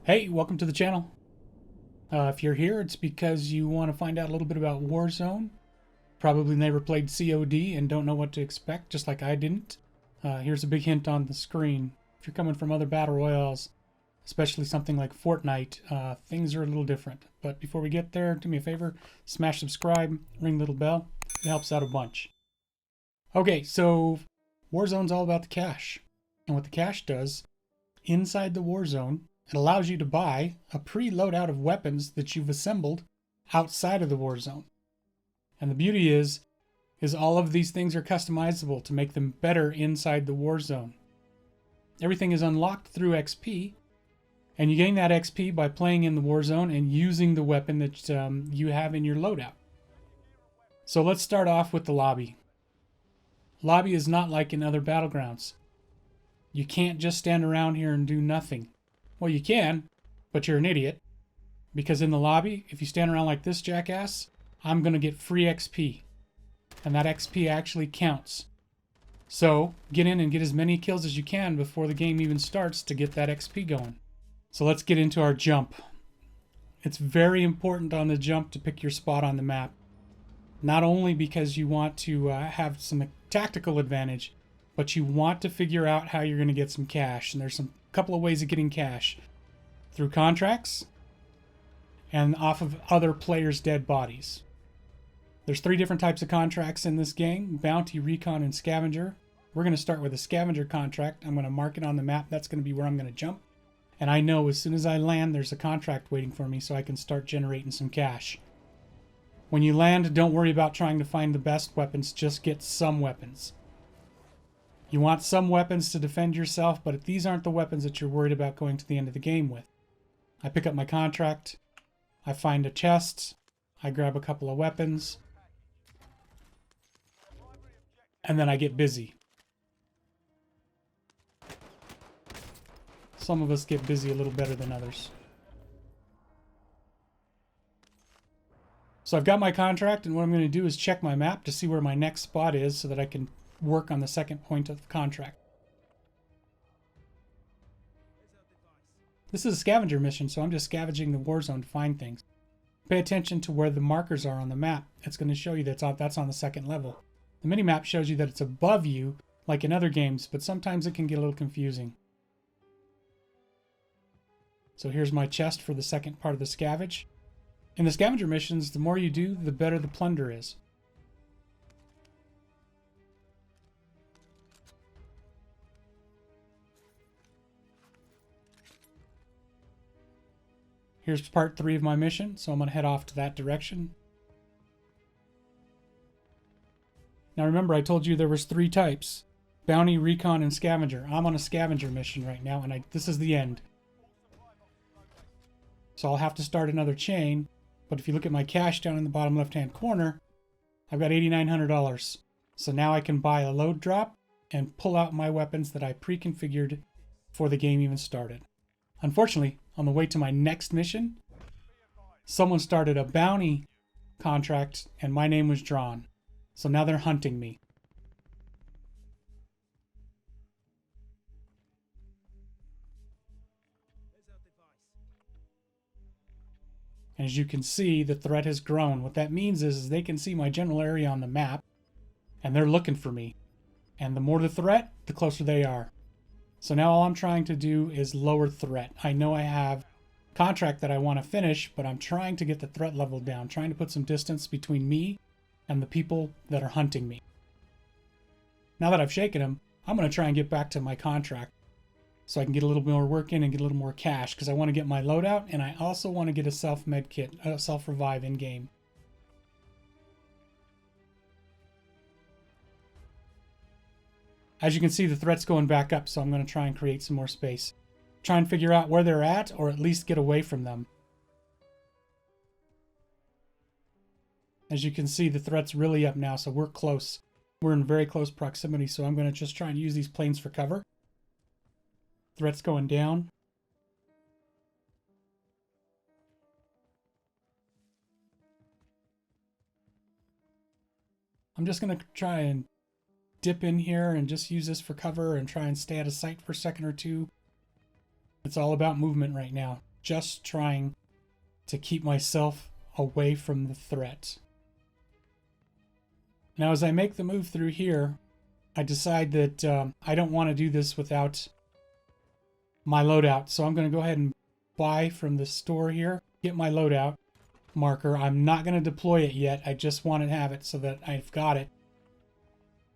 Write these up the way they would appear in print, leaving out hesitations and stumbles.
Hey, welcome to the channel. If you're here, it's because you want to find out a little bit about Warzone. Probably never played COD and don't know what to expect, just like I didn't. Here's a big hint on the screen. If you're coming from other battle royales, especially something like Fortnite, things are a little different. But before we get there, do me a favor, smash subscribe, ring the little bell. It helps out a bunch. Okay, so Warzone's all about the cash. And what the cash does, inside the Warzone, it allows you to buy a pre-loadout of weapons that you've assembled outside of the war zone. And the beauty is all of these things are customizable to make them better inside the war zone. Everything is unlocked through XP, and you gain that XP by playing in the war zone and using the weapon that you have in your loadout. So let's start off with the lobby. Lobby is not like in other battlegrounds. You can't just stand around here and do nothing. Well, you can, but you're an idiot. Because in the lobby, if you stand around like this jackass, I'm going to get free XP. And that XP actually counts. So, get in and get as many kills as you can before the game even starts to get that XP going. So let's get into our jump. It's very important on the jump to pick your spot on the map. Not only because you want to have some tactical advantage, but you want to figure out how you're going to get some cash. And there's some couple of ways of getting cash: through contracts and off of other players' dead bodies. There's 3 different types of contracts in this game: bounty, recon, and scavenger. We're going to start with a scavenger contract. I'm going to mark it on the map. That's going to be where I'm going to jump. And I know as soon as I land, there's a contract waiting for me so I can start generating some cash. When you land, don't worry about trying to find the best weapons. Just get some weapons. You want some weapons to defend yourself, but these aren't the weapons that you're worried about going to the end of the game with. I pick up my contract, I find a chest, I grab a couple of weapons, and then I get busy. Some of us get busy a little better than others. So I've got my contract, and what I'm going to do is check my map to see where my next spot is so that I can work on the second point of the contract. This is a scavenger mission, so I'm just scavenging the war zone to find things. Pay attention to where the markers are on the map. It's going to show you that's on the second level. The minimap shows you that it's above you, like in other games, but sometimes it can get a little confusing. So here's my chest for the second part of the scavenge. In the scavenger missions, the more you do, the better the plunder is. Here's part 3 of my mission, so I'm going to head off to that direction. Now remember, I told you there was 3 types: bounty, recon, and scavenger. I'm on a scavenger mission right now, and this is the end. So I'll have to start another chain, but if you look at my cash down in the bottom left-hand corner, I've got $8,900. So now I can buy a load drop and pull out my weapons that I pre-configured before the game even started. Unfortunately, on the way to my next mission, someone started a bounty contract and my name was drawn. So now they're hunting me. And as you can see, the threat has grown. What that means is they can see my general area on the map and they're looking for me. And the more the threat, the closer they are. So now all I'm trying to do is lower threat. I know I have contract that I want to finish, but I'm trying to get the threat level down, trying to put some distance between me and the people that are hunting me. Now that I've shaken them, I'm going to try and get back to my contract so I can get a little more work in and get a little more cash, because I want to get my loadout and I also want to get a self-med kit, a self-revive in-game. As you can see, the threat's going back up, so I'm going to try and create some more space. Try and figure out where they're at, or at least get away from them. As you can see, the threat's really up now, so we're close. We're in very close proximity, so I'm going to just try and use these planes for cover. Threat's going down. I'm just going to try and dip in here and just use this for cover and try and stay out of sight for a second or two. It's all about movement right now. just trying to keep myself away from the threat. Now, as I make the move through here, I decide that I don't want to do this without my loadout. So I'm going to go ahead and buy from the store here, get my loadout marker. I'm not going to deploy it yet. I just want to have it so that I've got it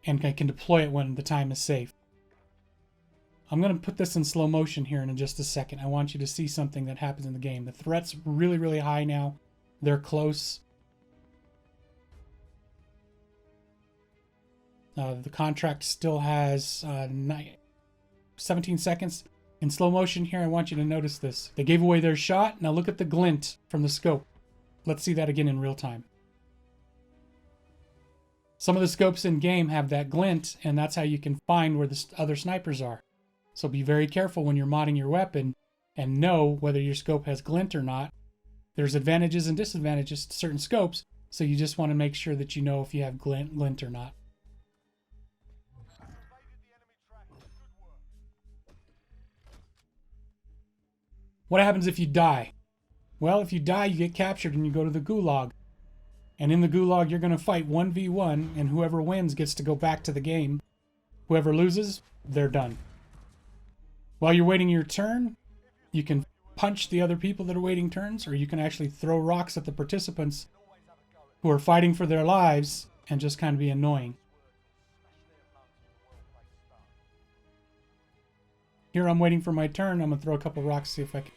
and I can deploy it when the time is safe. I'm going to put this in slow motion here in just a second. I want you to see something that happens in the game. The threat's really, really high now. They're close. The contract still has 17 seconds. In slow motion here, I want you to notice this. They gave away their shot. Now look at the glint from the scope. Let's see that again in real time. Some of the scopes in game have that glint, and that's how you can find where the other snipers are. So be very careful when you're modding your weapon and know whether your scope has glint or not. There's advantages and disadvantages to certain scopes, so you just want to make sure that you know if you have glint or not. What happens if you die? Well, if you die, you get captured and you go to the Gulag. And in the Gulag, you're going to fight 1v1, and whoever wins gets to go back to the game. Whoever loses, they're done. While you're waiting your turn, you can punch the other people that are waiting turns, or you can actually throw rocks at the participants who are fighting for their lives and just kind of be annoying. Here I'm waiting for my turn. I'm going to throw a couple rocks, see if I can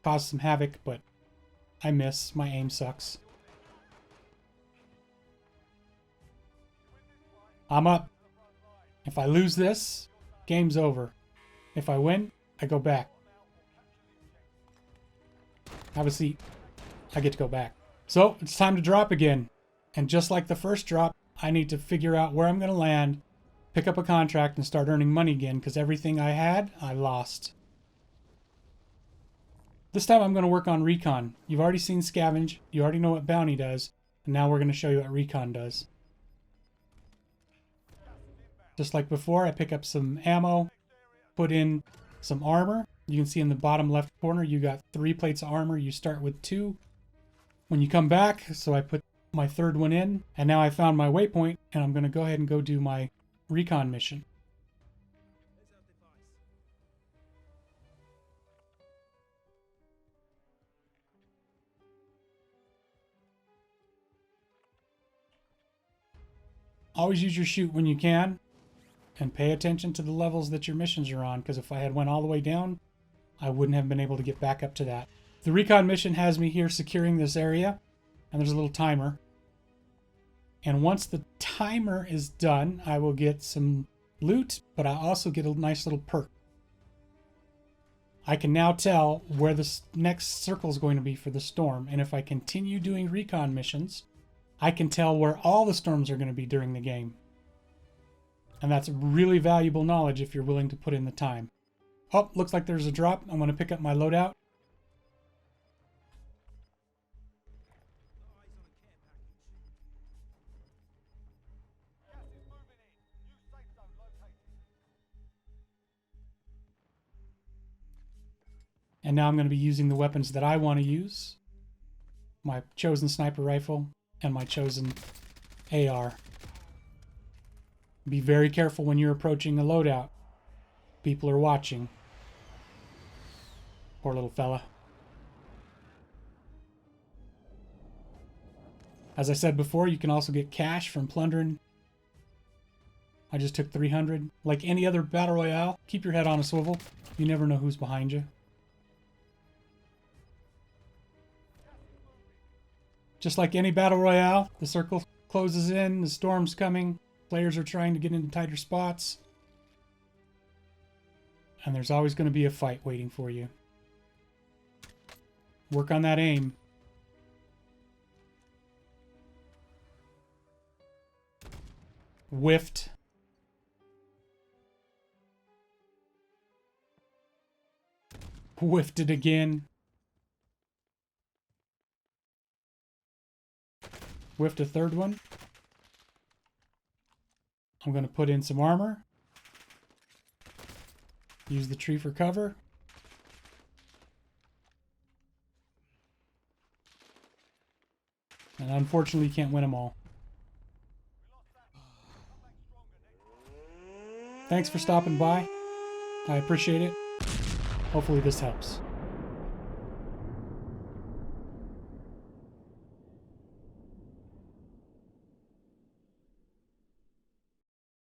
cause some havoc, but I miss. My aim sucks. I'm up. If I lose this, game's over. If I win, I go back. Have a seat. I get to go back. So it's time to drop again. And just like the first drop, I need to figure out where I'm going to land, pick up a contract, and start earning money again, because everything I had, I lost. This time I'm going to work on Recon. You've already seen Scavenge. You already know what Bounty does. And now we're going to show you what Recon does. Just like before, I pick up some ammo, put in some armor. You can see in the bottom left corner, you got 3 plates of armor. You start with 2 when you come back. So I put my 3rd one in, and now I found my waypoint, and I'm going to go ahead and go do my Recon mission. Always use your chute when you can, and pay attention to the levels that your missions are on, because if I had went all the way down, I wouldn't have been able to get back up to that. The Recon mission has me here securing this area, and there's a little timer. And once the timer is done, I will get some loot, but I also get a nice little perk. I can now tell where the next circle is going to be for the storm, and if I continue doing Recon missions, I can tell where all the storms are going to be during the game. And that's really valuable knowledge if you're willing to put in the time. Oh, looks like there's a drop. I'm going to pick up my loadout. And now I'm going to be using the weapons that I want to use. My chosen sniper rifle and my chosen AR. Be very careful when you're approaching a loadout. People are watching. Poor little fella. As I said before, you can also get cash from plundering. I just took 300. Like any other battle royale, keep your head on a swivel. You never know who's behind you. Just like any battle royale, the circle closes in, the storm's coming, players are trying to get into tighter spots, and there's always going to be a fight waiting for you. Work on that aim. Whiffed. Whiffed it again. Whiffed a 3rd one. I'm going to put in some armor. Use the tree for cover. And unfortunately, you can't win them all. Thanks for stopping by. I appreciate it. Hopefully this helps.